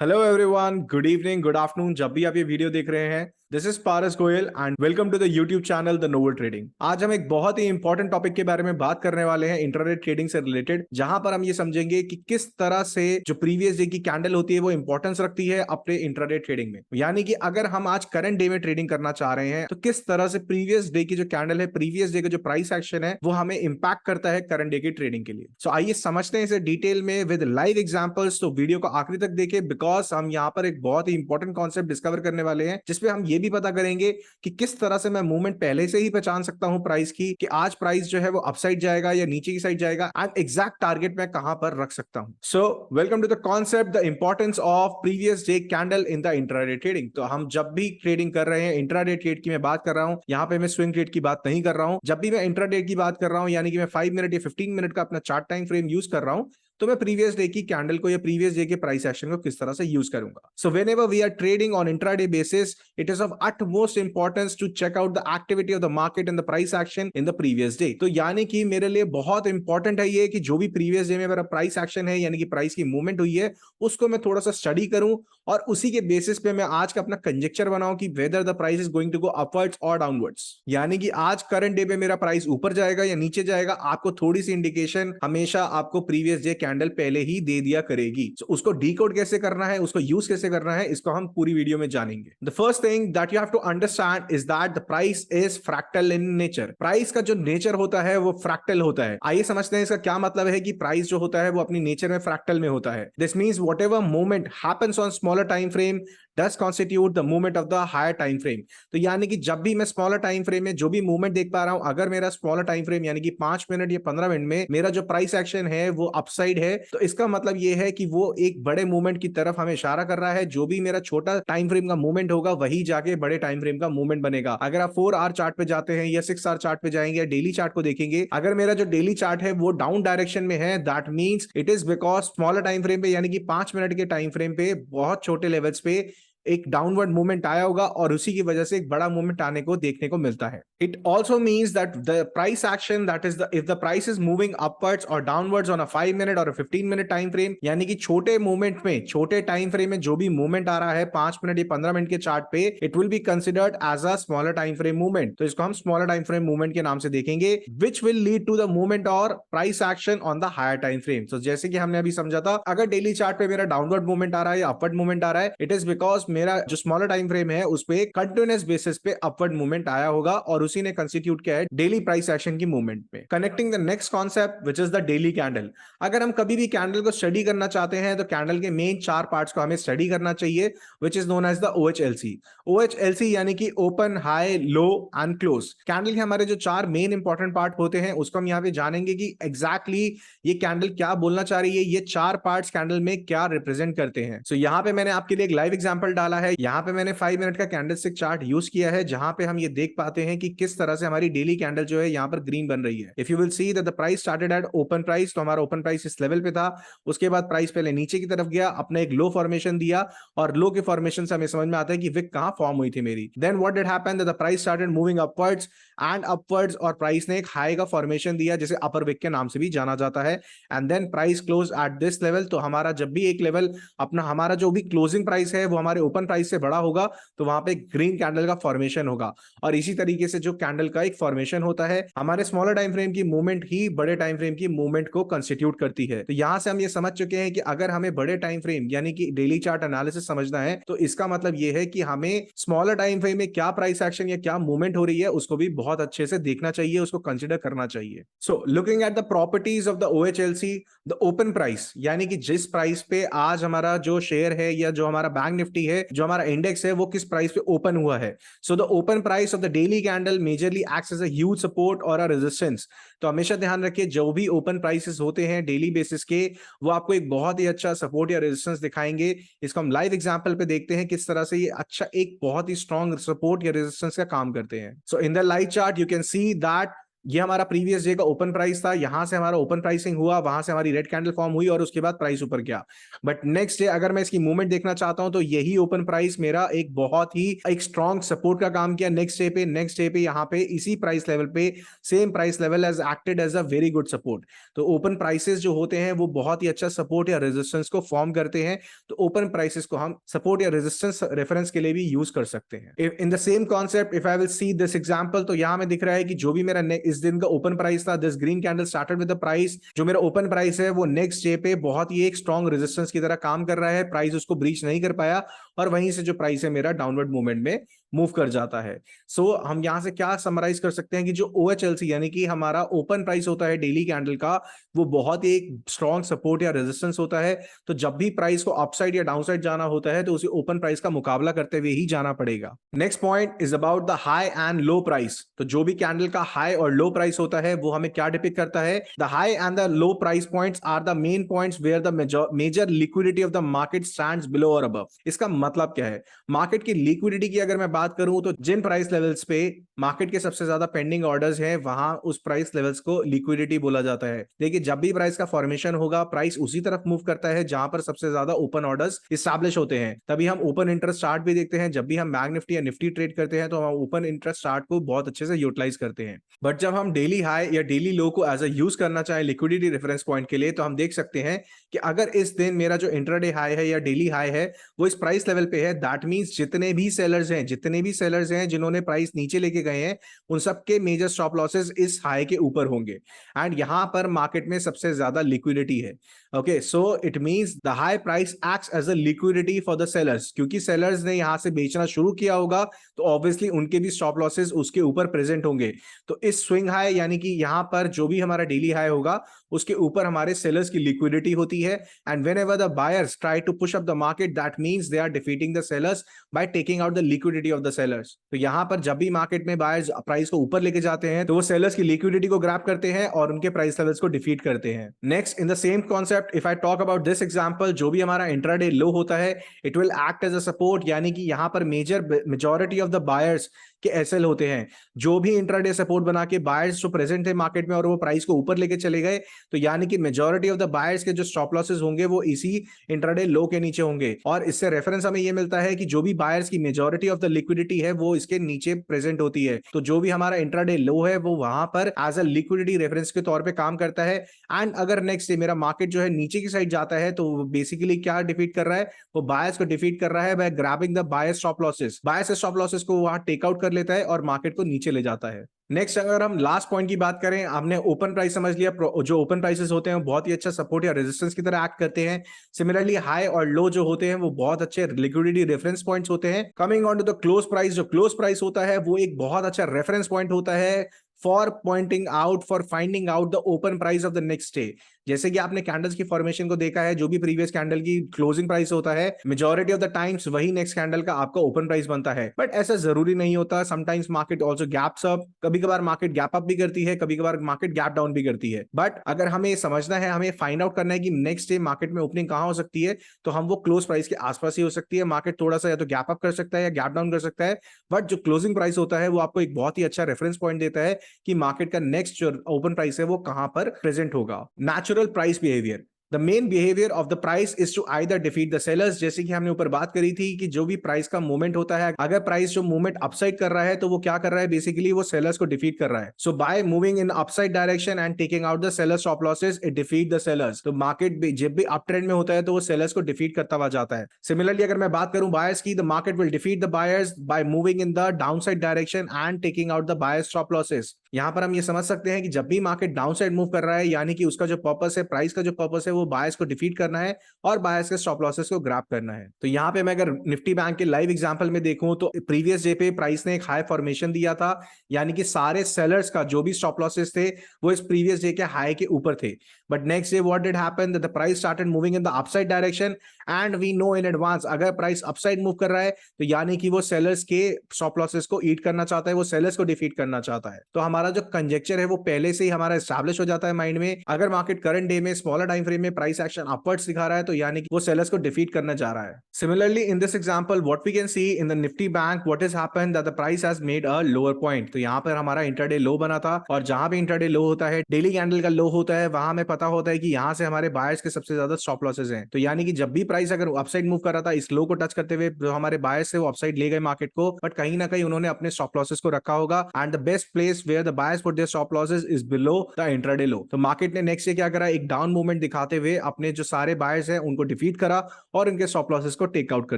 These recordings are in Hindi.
Hello everyone, good evening, good afternoon. जब भी आप ये वीडियो देख रहे हैं, this is Paras Goyal and welcome to the YouTube channel the novel trading. आज हम एक बहुत ही इंपॉर्टेंट टॉपिक के बारे में बात करने वाले हैं, इंट्राडे ट्रेडिंग से रिलेटेड, जहां पर हम ये समझेंगे कि किस तरह से जो प्रीवियस डे की कैंडल होती है वो इंपॉर्टेंस रखती है अपने इंट्राडे ट्रेडिंग में। यानी कि अगर हम आज करंट डे में ट्रेडिंग करना चाह रहे हैं तो किस तरह से प्रीवियस डे की जो कैंडल है, प्रीवियस डे का जो प्राइस एक्शन है, वो हमें इंपैक्ट करता है करंट डे की ट्रेडिंग के लिए। सो आइए समझते हैं इसे डिटेल में विद लाइव एग्जांपल्स। तो वीडियो को आखिरी तक देखें बिकॉज हम यहाँ पर एक बहुत ही इंपॉर्टेंट कॉन्सेप्ट डिस्कवर करने वाले हैं, जिसपे हम ये भी पता करेंगे कि किस तरह से मैं मूवमेंट पहले से ही पहचान सकता हूं प्राइस की, कि आज प्राइस जो है वो अपसाइड जाएगा या नीचे की साइड जाएगा, एंड एग्जैक्ट टारगेट मैं कहां पर रख सकता हूं। So welcome to the concept the importance of previous day candle in the intraday trading. तो हम जब भी ट्रेडिंग कर रहे हैं, इंट्राडे ट्रेड की मैं बात कर रहा हूं, यहां पे मैं स्विंग ट्रेड की बात नहीं कर रहा हूं। जब भी मैं इंट्राडे की बात कर रहा हूं, यानी कि मैं 5 मिनट या 15 मिनट का अपना चार्ट टाइम फ्रेम यूज कर रहा हूं, तो मैं प्रीवियस डे की कैंडल को या प्रीवियस डे के प्राइस एक्शन को किस तरह से यूज करूंगा। So whenever we are trading on intraday basis, it is of utmost importance to check out the activity of the market and the price action in the previous day। तो यानी कि मेरे लिए बहुत इंपॉर्टेंट है ये कि जो भी प्रीवियस डे में मेरा प्राइस एक्शन है, यानी कि प्राइस की मूवमेंट हुई है, उसको मैं थोड़ा सा स्टडी करूं और उसी के बेसिस पे मैं आज का अपना कंजेक्चर बनाऊं कि whether the price is going to go upwards और डाउनवर्ड्स। यानी कि आज करंट डे पे मेरा प्राइस ऊपर जाएगा या नीचे जाएगा, आपको थोड़ी सी इंडिकेशन हमेशा आपको प्रीवियस डे कैंडल पहले ही दे दिया करेगी। So, उसको डीकोड कैसे करना है, उसको यूज कैसे करना है, इसको हम पूरी वीडियो में जानेंगे। The first thing that you have to understand is that the price is fractal in nature. Price का जो नेचर होता है वो फ्रैक्टल होता है। आइए समझते हैं इसका क्या मतलब है कि प्राइस जो होता है वो अपनी नेचर में फ्रैक्टल में होता है। This means whatever movement happens on smaller time frame does constitute the movement of the higher time frame। तो यानी कि जब भी मैं स्मॉलर टाइम फ्रेम में जो भी मूवमेंट देख पा रहा हूं, अगर मेरा स्मॉलर टाइम फ्रेम यानी कि 5 मिनट या 15 मिनट में मेरा जो प्राइस एक्शन है वो अपसाइड है, तो इसका मतलब ये है कि वो एक बड़े मूवमेंट की तरफ हमें इशारा कर रहा है। जो भी मेरा छोटा टाइम फ्रेम का मूवमेंट होगा वही जाके बड़े टाइम फ्रेम का मूवमेंट बनेगा। अगर आप 4 आवर चार्ट पे जाते हैं या 6 आवर चार्ट पे जाएंगे या डेली चार्ट को देखेंगे, अगर मेरा जो डेली चार्ट है वो डाउन डायरेक्शन में है, that means it is because smaller time frame पे यानी कि 5 मिनट के टाइम फ्रेम पे बहुत छोटे लेवल्स पे एक डाउनवर्ड मूवमेंट आया होगा और उसी की वजह से एक बड़ा मूवमेंट आने को देखने को मिलता है। It also means that the price action that is the if the price is moving upwards और डाउनवर्ड्स ऑन अ 5 मिनट और 15 मिनट टाइम फ्रेम, यानी कि छोटे मूवमेंट में, छोटे टाइम फ्रेम में जो भी मूवमेंट आ रहा है 5 मिनट या 15 मिनट के चार्ट पे, it will be considered as a smaller time frame movement. तो इसको हम स्मॉलर टाइम फ्रेम मूवमेंट के नाम से देखेंगे, which will lead to the movement और price action on the higher time frame. तो जैसे कि हमने अभी समझा था, अगर डेली चार्ट पे मेरा डाउनवर्ड मूवमेंट आ रहा है या अपवर्ड मूवमेंट आ रहा है, इट इज बिकॉज मेरा जो स्मॉलर टाइम फ्रेम है उस पे कंटिन्यूअस बेसिस पे अपवर्ड मूवमेंट आया होगा और उसी ने कंस्टिट्यूट किया है डेली प्राइस एक्शन की मूवमेंट पे। Connecting the next concept which is the daily candle. अगर हम कभी भी कैंडल को स्टडी करना चाहते हैं तो कैंडल के मेन 4 पार्ट्स को हमें स्टडी करना चाहिए, which is known as the OHLC। OHLC यानी कि open, high, low and close. Candle के हमारे जो 4 मेन इंपॉर्टेंट पार्ट होते हैं उसको हम यहाँ पे जानेंगे कि एग्जैक्टली ये कैंडल क्या बोलना चाह रही है, ये 4 पार्ट्स कैंडल में क्या रिप्रेजेंट करते हैं। सो यहाँ पे मैंने आपके लिए एक लाइव एग्जांपल डाला है। यहाँ पे मैंने 5 मिनट का कैंडलस्टिक चार्ट यूज किया है, जहां पे हम ये देख पाते हैं कि किस तरह से हमारी डेली कैंडल जो है यहाँ पर ग्रीन बन रही है। If you will see that the price started at open price, तो हमारा ओपन प्राइस इस लेवल पे था, उसके बाद प्राइस पहले नीचे की तरफ गया, अपना एक लो फॉर्मेशन दिया और लो के फॉर्मेशन से हमें समझ में आता है कि विक कहां फॉर्म हुई थी मेरी। Then what did happen that the price started moving upwards and upwards, और प्राइस ने एक हाई का फॉर्मेशन दिया जिसे अपर विक के नाम से भी जाना जाता है, and then price close at this level. तो हमारा जब भी एक लेवल अपना, हमारा जो भी क्लोजिंग प्राइस है वो हमारे ओपन प्राइस से बड़ा होगा, तो वहां पे ग्रीन कैंडल का फॉर्मेशन होगा। और इसी तरीके से जो कैंडल का एक फॉर्मेशन होता है, हमारे स्मॉलर टाइम फ्रेम की मूवमेंट ही बड़े टाइम फ्रेम की मूवमेंट को कंस्टिट्यूट करती है। तो यहां से हम ये समझ चुके हैं कि अगर हमें बड़े टाइम फ्रेम यानी कि डेली चार्ट एनालिसिस समझना है, तो इसका मतलब ये है कि हमें स्मॉलर टाइम फ्रेम में क्या प्राइस एक्शन या क्या मूवमेंट हो रही है उसको भी बहुत अच्छे से देखना चाहिए, उसको कंसिडर करना चाहिए। So looking at the properties of the OHLC, the open price यानी कि जिस प्राइस पे आज हमारा जो शेयर है या जो हमारा बैंक निफ्टी है, जो हमारा इंडेक्स है, वो किस प्राइस पे ओपन हुआ है। So the open price of the daily candle majorly acts as a huge support और अ रेजिस्टेंस। तो हमेशा ध्यान रखिए, जो भी ओपन प्राइसेस होते हैं डेली बेसिस के, वो आपको एक बहुत ही अच्छा सपोर्ट या रेजिस्टेंस दिखाएंगे। इसको हम लाइव एग्जांपल पे देखते हैं किस तरह से ये अच्छा एक बहुत ही स्ट्रॉन्ग सपोर्ट या रेजिस्टेंस का काम करते हैं। So in the live chart you can see that ये हमारा प्रीवियस डे का ओपन प्राइस था, यहां से हमारा ओपन प्राइसिंग हुआ, वहां से हमारी रेड कैंडल फॉर्म हुई और उसके बाद प्राइस ऊपर गया। बट नेक्स्ट डे अगर मैं इसकी मूवमेंट देखना चाहता हूं तो यही ओपन प्राइस मेरा एक बहुत ही एक स्ट्रॉन्ग सपोर्ट का काम किया नेक्स्ट डे पे यहाँ पे इसी प्राइस लेवल पे, same price level as acted as a very good support. तो ओपन प्राइसेस जो होते हैं वो बहुत ही अच्छा सपोर्ट या रेजिस्टेंस को फॉर्म करते हैं। तो ओपन प्राइसेस को हम सपोर्ट या रेजिस्टेंस रेफरेंस के लिए भी यूज कर सकते हैं। इन the same concept if I will see this example, तो यहां में दिख रहा है कि जो भी मेरा इस दिन का ओपन प्राइस था, this green candle started with the price, जो मेरा ओपन प्राइस है वो नेक्स्ट डे पे बहुत ही एक स्ट्रॉन्ग रेजिस्टेंस की तरह काम कर रहा है। प्राइस उसको ब्रीच नहीं कर पाया और वहीं से जो प्राइस है मेरा डाउनवर्ड मूवमेंट में मूव कर जाता है। सो हम यहां से क्या समराइज कर सकते हैं कि जो OHLC यानी कि हमारा ओपन प्राइस होता है डेली कैंडल का, वो बहुत ही एक स्ट्रॉन्ग सपोर्ट या रेजिस्टेंस होता है। तो जब भी प्राइस को अपसाइड या डाउनसाइड जाना होता है तो उसे ओपन प्राइस का मुकाबला करते हुए ही जाना पड़ेगा। Next point is about the high and low price. तो जो भी कैंडल का हाई और लो प्राइस होता है वो हमें क्या डिपिक्ट करता है? The high and the low price points are the main points where the major liquidity of the market stands below और अबव। इसका मतलब क्या है? मार्केट की लिक्विडिटी की अगर मैं बात करूं तो जिन प्राइस लेवल्स पे मार्केट के सबसे ज्यादा पेंडिंग ऑर्डर्स हैं वहां उस प्राइस लेवल्स को लिक्विडिटी बोला जाता है। देखिए जब भी प्राइस का फॉर्मेशन होगा प्राइस उसी तरफ मूव करता है जहां पर सबसे ज्यादा ओपन ऑर्डर्स इस्टेब्लिश होते हैं। तभी हम ओपन इंटरेस्ट चार्ट भी देखते हैं। जब भी हम बैंक निफ्टी या निफ्टी ट्रेड करते हैं तो हम ओपन इंटरेस्ट चार्ट को बहुत अच्छे से यूटिलाइज करते हैं। बट जब हम डेली हाई या डेली लो को एज अ यूज करना चाहें लिक्विडिटी रेफरेंस पॉइंट के लिए, तो हम देख सकते हैं कि अगर इस दिन मेरा जो इंट्राडे हाई है या डेली हाई है वो इस प्राइस लेवल पे है, दैट मींस जितने भी सेलर्स हैं जिन्होंने प्राइस नीचे लेके गए हैं उन सबके मेजर स्टॉप लॉसेस इस हाई के ऊपर होंगे। एंड यहां पर मार्केट में सबसे ज्यादा लिक्विडिटी है। Okay, so it means the high price acts as a liquidity for the sellers, क्योंकि सेलर्स ने यहां से बेचना शुरू किया होगा तो ऑब्वियसली उनके भी स्टॉप लॉसेस उसके ऊपर प्रेजेंट होंगे। तो इस स्विंग हाई यानी कि यहां पर जो भी हमारा डेली हाई होगा उसके ऊपर हमारे सेलर्स की लिक्विडिटी होती है। And whenever the buyers try to push up the market that means they are defeating the sellers by taking out the liquidity of the sellers. तो यहां पर जब भी मार्केट में बायर्स प्राइस को ऊपर लेके जाते हैं तो वो सेलर्स की लिक्विडिटी को ग्रैब करते हैं और उनके प्राइस लेवल्स को डिफीट करते हैं। Next in the same concept if I talk about this example, जो भी हमारा इंट्राडे लो होता है it will act as a support, यानी कि यहां पर मेजॉरिटी ऑफ द बायर्स के एसएल होते हैं। जो भी इंट्राडे सपोर्ट बना के बायर्स जो प्रेजेंट थे मार्केट में और वो प्राइस को ऊपर लेके चले गए, तो यानी कि मेजॉरिटी ऑफ द बायर्स के जो स्टॉप लॉसेस होंगे वो इसी इंट्राडे लो के नीचे होंगे। और इससे रेफरेंस हमें ये मिलता है कि जो भी बायर्स की मेजॉरिटी ऑफ द लिक्विडिटी है वो इसके नीचे प्रेजेंट होती है। तो जो भी हमारा इंट्राडे लो है वो वहां पर एज अ लिक्विडिटी रेफरेंस के तौर पे काम करता है। एंड अगर नेक्स्ट मेरा मार्केट जो है नीचे की साइड जाता है तो बेसिकली क्या डिफीट कर रहा है? वो बायर्स को डिफीट कर रहा है by grabbing the buyers stop losses. Buyers stop losses को वहां टेक आउट कर लेता है और मार्केट को नीचे ले जाता है। नेक्स्ट अगर हम लास्ट पॉइंट की बात करें, हमने ओपन प्राइस समझ लिया। जो ओपन प्राइसेस होते हैं वो बहुत ही अच्छा सपोर्ट या रेजिस्टेंस की तरह एक्ट करते हैं। सिमिलरली हाई और लो जो होते हैं वो बहुत अच्छे लिक्विडिटी रेफरेंस पॉइंट्स होते हैं। Coming on to the close price, जो क्लोज प्राइस होता है वो एक बहुत अच्छा रेफरेंस पॉइंट होता है for pointing out, for finding out the open price of the next day. जैसे कि आपने कैंडल्स की फॉर्मेशन को देखा है, जो भी प्रीवियस कैंडल की क्लोजिंग प्राइस होता है मेजॉरिटी ऑफ द टाइम्स वही नेक्स्ट कैंडल का आपका ओपन प्राइस बनता है। बट ऐसा जरूरी नहीं होता, sometimes market also gaps up, कभी कभार मार्केट गैप अप भी करती है, कभी कभार मार्केट गैप डाउन भी करती है। बट अगर हमें समझना है, हमें फाइंड आउट करना है कि नेक्स्ट डे मार्केट में ओपनिंग कहां हो सकती है, तो हम वो क्लोज प्राइस के आसपास ही हो सकती है। मार्केट थोड़ा सा या तो गैप अप कर सकता है या गैप डाउन कर सकता है, बट जो क्लोजिंग प्राइस होता है वो आपको एक बहुत ही अच्छा रेफरेंस पॉइंट देता है कि मार्केट का नेक्स्ट जो ओपन प्राइस है वो कहां पर प्रेजेंट होगा। Natural price behaviour, the main behaviour of the price is to either defeat the sellers. जैसे कि हमने ऊपर बात करी थी कि जो भी प्राइस का मूवमेंट होता है, अगर प्राइस जो मूवमेंट अपसाइड कर रहा है तो वो क्या कर रहा है? बेसिकली वो सेलर्स को डिफीट कर रहा है। So by moving in upside direction and taking out the sellers stop losses it defeat the sellers. तो मार्केट जब भी अप ट्रेंड में होता है तो वो सेलर्स को डिफीट करता हुआ जाता है। सिमिलरली अगर मैं बात करूं बायर्स की, the market will defeat the buyers bye moving in the downside direction and taking out the buyers stop losses. यहां पर हम ये समझ सकते हैं कि जब भी मार्केट डाउनसाइड मूव कर रहा है, यानी कि उसका जो पर्पस है, प्राइस का जो पर्पस है वो बायर्स को डिफीट करना है और बायर्स के स्टॉप लॉसेस को ग्रैब करना है। तो यहां पे मैं अगर निफ्टी बैंक के लाइव एग्जांपल में देखूं तो प्रीवियस डे पे प्राइस ने एक हाई फॉर्मेशन दिया था, यानी कि सारे सेलर्स का जो भी स्टॉप लॉसेस थे वो इस प्रीवियस डे के हाई के ऊपर थे। But next day what did happen, that the price started moving in the upside direction and we know in advance अगर प्राइस अपसाइड मूव कर रहा है तो यानी कि वो सेलर्स के स्टॉप लॉसेस को ईट करना चाहता है, वो सेलर्स को डिफीट करना चाहता है। तो हमारा जो कंजेक्चर है वो पहले से ही हमारा एस्टैब्लिश हो जाता है माइंड में। अगर मार्केट करंट डे में स्मॉलर टाइम फ्रेम में में प्राइस एक्शन अपवर्ड्स दिखा रहा है तो यानी कि वो सेलर्स को डिफीट करने जा रहा है। Similarly in this example what we can see in the Nifty Bank, what is happened that the price has made a lower point. तो यहाँ पर हमारा इंटरडे लो बना था और जहां पे इंटरडे लो होता है, डेली कैंडल का लो होता है, वहां हमें पता होता है कि यहाँ से हमारे बायर्स के सबसे ज्यादा स्टॉप लॉसेस हैं। तो यानी कि जब भी प्राइस अगर अपसाइड मूव कर रहा था इस लो को टच करते हुए, जो हमारे बायर्स है वो अपसाइड ले गए मार्केट को, बट कहीं ना कहीं उन्होंने अपने स्टॉप लॉसेस को रखा होगा and the best place where the buyers put their stop losses is below the intraday low. तो मार्केट ने नेक्स्ट डे क्या करा, एक डाउन मूवमेंट दिखाते हुए अपने जो सारे बायर्स हैं उनको डिफीट करा और इनके स्टॉप लॉसेस को टेक आउट कर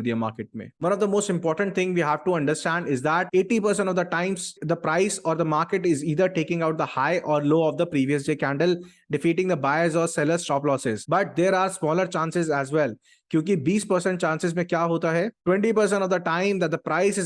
दिया मार्केट में। One of the most important thing we have to understand is that 80% of the times the price or the market is either taking out the high or low of the previous day candle, defeating the buyers or sellers stop losses. But there are smaller chances as well, क्योंकि 20% चांसेस में क्या होता है, 20% of the time that the price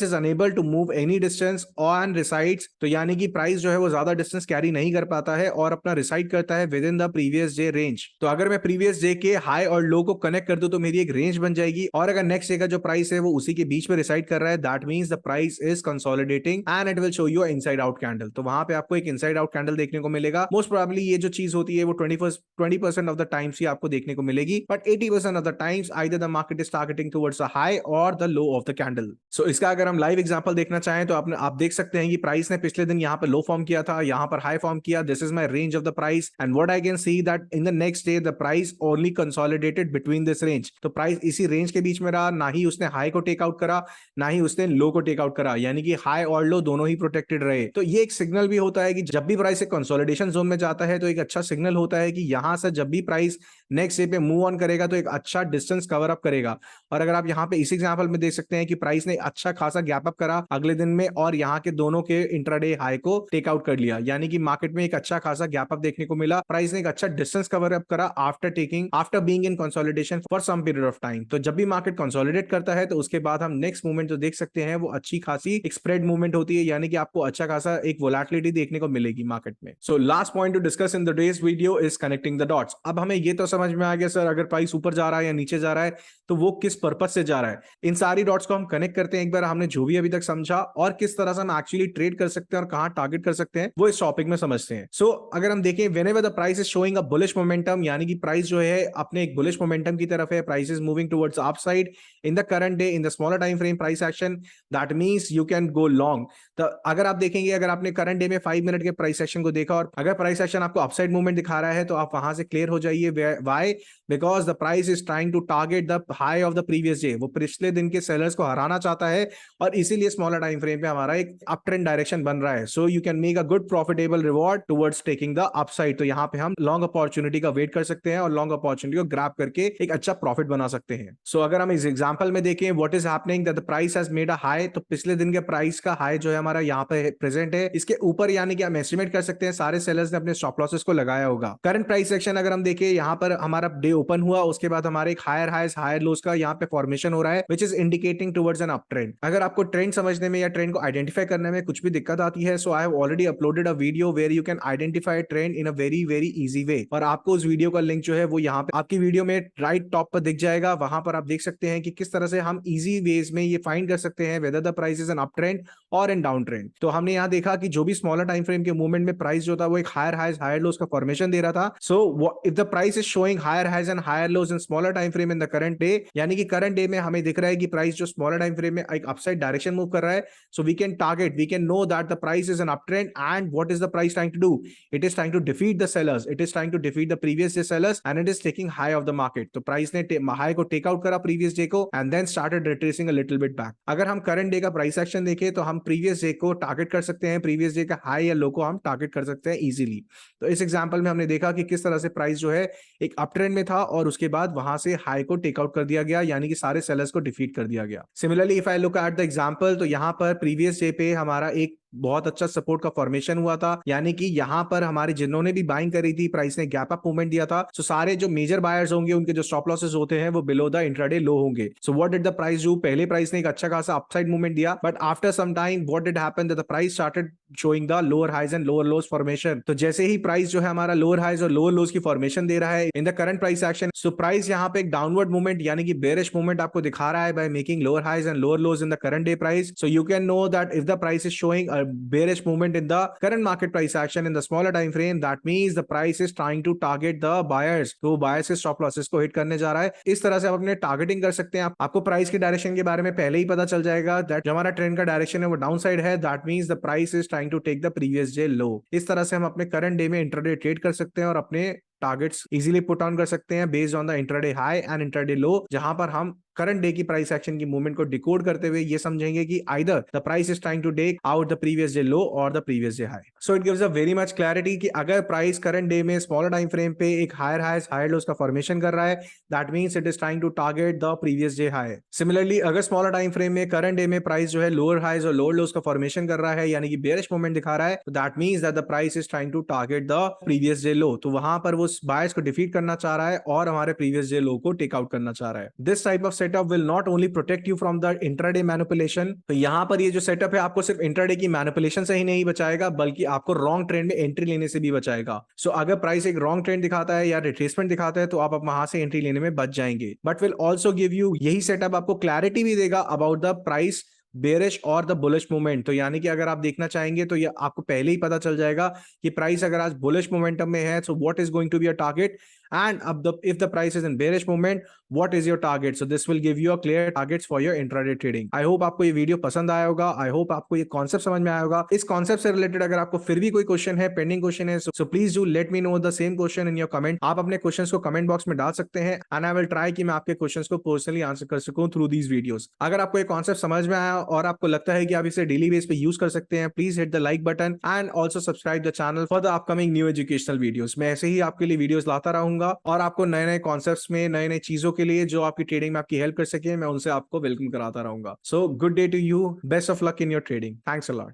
is unable to move any distance on resides. तो यानी कि प्राइस जो है वो ज्यादा डिस्टेंस कैरी नहीं कर पाता है और अपना रिसाइड करता है with in the previous day range. तो अगर मैं प्रीवियस डे के हाई और लो को कनेक्ट कर दूं तो मेरी एक रेंज बन जाएगी, और अगर नेक्स्ट डे का जो प्राइस है वो उसी के बीच में रिसाइड कर रहा है, that means the price is consolidating and it will show you inside out candle. तो वहां पे आपको एक इनसाइड आउट कैंडल देखने को मिलेगा। मोस्ट प्रोबेबली ये जो चीज होती है वो 20% ऑफ द टाइम्स ही आपको देखने को मिलेगी, but 80% of the times either the market is targeting towards the high or the low of the candle. So इसका अगर हम लाइव एग्जांपल देखना चाहें तो आप देख सकते हैं कि प्राइस ने पिछले दिन यहाँ पर लो फॉर्म किया था, यहाँ पर हाई फॉर्म किया। This is my range of the price and what I can see that in the next day the price only consolidated between this range. तो प्राइस इसी रेंज के बीच में रहा, ना ही उसने हाई को टेक आउट करा ना ही उसने लो को टेक आउट करा, यानी कि हाई और लो दोनों ही प्रोटेक्टेड रहे। तो ये एक सिग्नल भी होता है कि जब भी प्राइस एक कंसोलिडेशन जोन में जाता है तो एक अच्छा सिग्नल होता है कि यहां से जब भी प्राइस नेक्स्ट डे पे मूव ऑन करेगा तो एक अच्छा डिस्टेंस कवर अप करेगा। और अगर आप यहाँ पे इस एग्जांपल में देख सकते हैं कि प्राइस ने अच्छा खासा गैप अप करा अगले दिन में और यहाँ के दोनों के इंट्राडे हाई को टेक आउट कर लिया, यानी कि मार्केट में एक अच्छा खासा गैप अप देखने को मिला। प्राइस ने एक अच्छा डिस्टेंस कवर अप करा after being in consolidation for some period of time. तो जब भी मार्केट कंसोलिडेट करता है तो उसके बाद हम नेक्स्ट मूवमेंट जो देख सकते हैं वो अच्छी खासी एक स्प्रेड मूवमेंट होती है, यानी कि आपको अच्छा खासा एक वोलेटिलिटी देखने को मिलेगी मार्केट में। So last point two discuss in the days video is connecting the dots. अब हमें ये तो समझ में आ गया सर, अगर प्राइस ऊपर जा रहा है या नीचे जा रहा है तो वो किस पर्पस से जा रहा है। इन सारी डॉट्स को हम कनेक्ट करते हैं एक बार, हमने जो भी अभी तक समझा और किस तरह से हम एक्चुअली ट्रेड कर सकते हैं और कहां टारगेट कर सकते हैं वो इस टॉपिक में समझते हैं। सो अगर हम देखें whenever the price is showing a bullish momentum, यानी कि प्राइस जो है अपने एक बुलिश मोमेंटम की तरफ है, price is moving towards upside in the current day in the smaller time frame price action, that means you can go long. तो अगर आप देखेंगे, अगर आपने करंट डे में 5 मिनट के प्राइस एक्शन को देखा और अगर प्राइस एक्शन आपको अपसाइड मूवमेंट दिखा रहा है तो आप वहां से क्लियर हो जाइए। Why? Because the price is trying to target the high of the previous day. वो पिछले दिन के सेलर्स को हराना चाहता है और इसीलिए स्मॉलर टाइम फ्रेम पे हमारा एक अप ट्रेंड डायरेक्शन बन रहा है। सो you can make a good profitable reward towards taking the upside. तो यहाँ पे हम लॉन्ग अपॉर्चुनिटी का वेट कर सकते हैं और लॉन्ग अपॉर्चुनिटी को ग्रैब करके एक अच्छा प्रॉफिट बना सकते हैं। सो अगर हम इस एग्जांपल में देखें what is happening that the price has made a high, तो पिछले दिन के प्राइस का हाई जो है हमारा यहाँ पे प्रेजेंट है, इसके ऊपर यानी कि हम एस्टिमेट कर सकते हैं सारे सेलर्स ने अपने स्टॉप लॉसेस को लगाया होगा। करंट प्राइस सेक्शन अगर हम देखें, यहाँ पर हमारा डे ओपन हुआ, उसके बाद हमारे एक हायर हाइज हायर लोस का यहाँ पे फॉर्मेशन हो रहा है which is indicating towards an up trend. अगर आपको ट्रेंड समझने में या ट्रेंड को आइडेंटिफाई करने में कुछ भी दिक्कत आती है, so I have already uploaded a video where you can identify trend in a very very easy way, और आपको उस वीडियो का लिंक जो है वो यहाँ पे आपकी वीडियो में राइट टॉप पर दिख जाएगा। वहां पर आप देख सकते हैं कि किस तरह से हम इजी वेज में ये फाइंड कर सकते हैं whether the price is an up trend और एन डाउन ट्रेंड। तो हमने यहाँ देखा कि जो भी स्मॉलर टाइम फ्रेम के मूवमेंट में प्राइस जो था वो एक हायर हाइज हायर लोस का फॉर्मेशन दे रहा था। So if the price is showing higher highs and higher lows in smaller time frame in the current day, यानी कि करंट डे में हमें दिख रहा है कि प्राइस जो स्मॉलर टाइम फ्रेम में एक अपसाइड डायरेक्शन मूव कर रहा है, so we can target, we can know that the price is an up trend and what is the price trying to do, it is trying to defeat the sellers, it is trying to defeat the previous day sellers and it is taking high of the market. तो प्राइस ने हाई को टेक आउट करा प्रीवियस डे को and then started retracing a little bit back. अगर हम करंट डे का प्राइस एक्शन देखें तो हम प्रीवियस डे को टारगेट कर सकते हैं, प्रीवियस डे का हाई या लो को हम टारगेट कर सकते हैं इजीली। तो इस एग्जांपल में हमने देखा कि किस तरह से प्राइस जो है एक अप ट्रेंड में था और उसके बाद वहां से हाई को टेक आउट कर दिया गया, यानी कि सारे सेलर्स को डिफीट कर दिया गया। Similarly if I look at the example, तो यहाँ पर प्रीवियस डे पे हमारा एक बहुत अच्छा सपोर्ट का फॉर्मेशन हुआ था, यानी कि यहां पर हमारे जिन्होंने भी बाइंग करी थी प्राइस ने गैप अप मूवमेंट दिया था। सो सारे जो मेजर बायर्स होंगे उनके जो स्टॉप लॉसेस होते हैं वो बिलो द इंट्राडे लो होंगे। So what did the price do? पहले प्राइस ने एक अच्छा खासा अपसाइड मूवमेंट दिया, but after some time what did happen that the price started showing the lower highs and lower lows formation. तो जैसे ही प्राइस जो है हमारा लोअर हाइज और लोअर लोस की फॉर्मेशन दे रहा है in the current price action, so price यहाँ पे एक डाउनवर्ड मूवमेंट यानी कि बेरिश मूवमेंट आपको दिखा रहा है by making lower highs and lower lows in the current day price. So you can know that if the price is showing bearish movement in the current market price action in the smaller time frame, that means the price is trying to target the buyers. तो buyers के stop losses को हिट करने जा रहा है। इस तरह से आप अपने टारगेटिंग कर सकते हैं। आपको प्राइस की डायरेक्शन के बारे में पहले ही पता चल जाएगा दैट जो हमारा ट्रेंड का डायरेक्शन है वो डाउन साइड है, that means the price is trying to take the previous day low. इस तरह से हम अपने करंट डे में इंट्राडे ट्रेड कर सकते हैं और अपने टारगेट्स इजीली पुट ऑन कर सकते हैं based on the intraday high and intraday low, जहां पर हम करंट डे की प्राइस एक्शन की मूवमेंट को डिकोड करते हुए ये समझेंगे कि either the price is trying to take out the previous day low और the previous day high. So it gives a very much clarity कि अगर प्राइस करंट डे में स्मॉलर टाइम फ्रेम पे एक हायर हाईज हायर लोस का फॉर्मेशन कर रहा है, that means it is trying to target the previous day high. Similarly अगर स्मॉलर टाइम फ्रेम में करंट डे में प्राइस जो है लोअर हाईज और लोअर लोस का फॉर्मेशन कर रहा है, यानी कि बेयरिश मूवमेंट दिखा रहा है, तो that means that the price is trying to target the previous day low. तो वहां पर वो बायर्स को डिफीट करना चाह रहा है और हमारे प्रीवियस डे लो को टेक आउट करना चाह रहा है। This type of setup will not only protect you from the intraday manipulation. तो यहां पर ये जो सेटअप है आपको सिर्फ इंट्राडे की मैनिपुलेशन से ही नहीं बचाएगा, बल्कि आपको रॉन्ग ट्रेंड में एंट्री लेने से भी बचाएगा। सो अगर प्राइस एक रॉन्ग ट्रेंड दिखाता है या रिट्रेसमेंट दिखाता है तो आप वहां से एंट्री लेने में बच जाएंगे। But will also give you, यही सेटअप आपको क्लैरिटी भी देगा अबाउट द प्राइस बेरिश और द बुलिश मूवमेंट। तो यानी कि अगर आप देखना चाहेंगे तो ये आपको पहले ही पता चल जाएगा कि प्राइस अगर आज बुलिश मोमेंटम में है, so what is going to be a target, and if the price is in bearish movement, what is your target? So this will give you a clear targets for your intraday trading. I hope आपको ये वीडियो पसंद आया होगा। I hope आपको ये कॉन्सेप्ट समझ में आया होगा। इस कॉन्सेप्ट से रिलेटेड अगर आपको फिर भी कोई क्वेश्चन है, पेंडिंग क्वेश्चन है, so please do let me know the same question in your comment. आप अपने क्वेश्चंस को कमेंट बॉक्स में डाल सकते हैं and I will try कि मैं आपके क्वेश्चंस को पर्सनली आंसर कर सकूं through these videos. अगर आपको ये कॉन्सेप्ट समझ में आया और आपको लगता है कि आप इसे डेली बेस पे यूज कर सकते हैं, please hit the like button and also subscribe the channel for the upcoming new educational videos. मैं ऐसे ही आपके लिए वीडियोस लाता रहूंगा और आपको नए नए कॉन्सेप्ट्स में, नए नए चीजों के लिए जो आपकी ट्रेडिंग में आपकी हेल्प कर सके, मैं उनसे आपको वेलकम कराता रहूंगा। So good day to you, best of luck in your trading, thanks a lot.